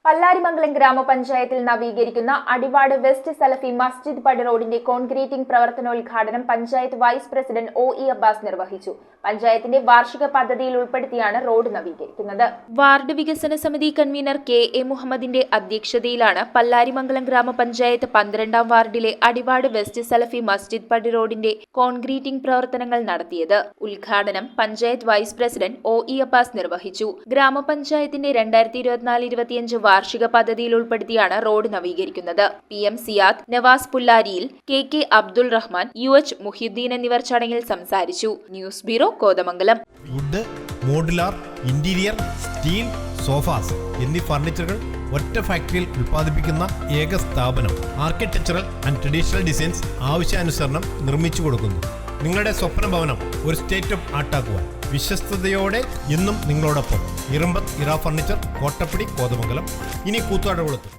പല്ലാരിമംഗലം ഗ്രാമപഞ്ചായത്തിൽ നവീകരിക്കുന്ന അടിവാട് വെസ്റ്റ് സലഫി മസ്ജിദ് പടി റോഡിന്റെ കോൺക്രീറ്റിംഗ് പ്രവർത്തനോദ്ഘാടനം panchayat vice president O E. Abbas നിർവഹിച്ചു. പഞ്ചായത്തിന്റെ വാർഷിക പദ്ധതിയിൽ ഉൾപ്പെടുത്തിയാണ് റോഡ് നവീകരിക്കുന്നത്. വാർഡ് വികസന സമിതി കൺവീനർ കെ.എ. മുഹമ്മദിന്റെ അധ്യക്ഷതയിലാണ് പല്ലാരിമംഗലം ഗ്രാമപഞ്ചായത്ത് 12-ാം വാർഡിലെ അടിവാട് വെസ്റ്റ് സലഫി മസ്ജിദ് പടി റോഡിന്റെ കോൺക്രീറ്റിംഗ് പ്രവർത്തനങ്ങൾ നടത്തിയത്. ഉദ്ഘാടനം panchayat vice president O E. Abbas നിർവഹിച്ചു. ഗ്രാമപഞ്ചായത്തിന്റെ 2024-25 വാർഷിക പദ്ധതിയിൽ ഉൾപ്പെടുത്തിയാണ് റോഡ് നവീകരിക്കുന്നത്. PM സിയാദ്, നവാസ് പുല്ലാരിയിൽ, കെ അബ്ദുൾ റഹ്മാൻ, UH മുഹിയുദ്ദീൻ എന്നിവർ ചടങ്ങിൽ സംസാരിച്ചു. News bureau, Kothamangalam. Wood, modular, interior, steel, sofas എന്നീ ഫർണിച്ചറുകൾ ഒറ്റ ഫാക്ടറിയിൽ ഉൽപ്പാദിപ്പിക്കുന്ന ഏക സ്ഥാപനം. ആർക്കിടെക്ചറൽ ആൻഡ് ട്രഡീഷണൽ ഡിസൈൻസ് ആവശ്യാനുസരണം നിർമ്മിച്ചു കൊടുക്കുന്നു. നിങ്ങളുടെ സ്വപ്ന ഭവനം ഒരു സ്റ്റേറ്റ് ഓഫ് ആർട്ടാക്കുവാൻ വിശ്വസ്തയോടെ എന്നും നിങ്ങളോടൊപ്പം. ഇറമ്പത്ത് ഇറ ഫർണിച്ചർ, കോട്ടപ്പടി, കോതമംഗലം. ഇനി കൂത്താട്ടുകുളത്ത്.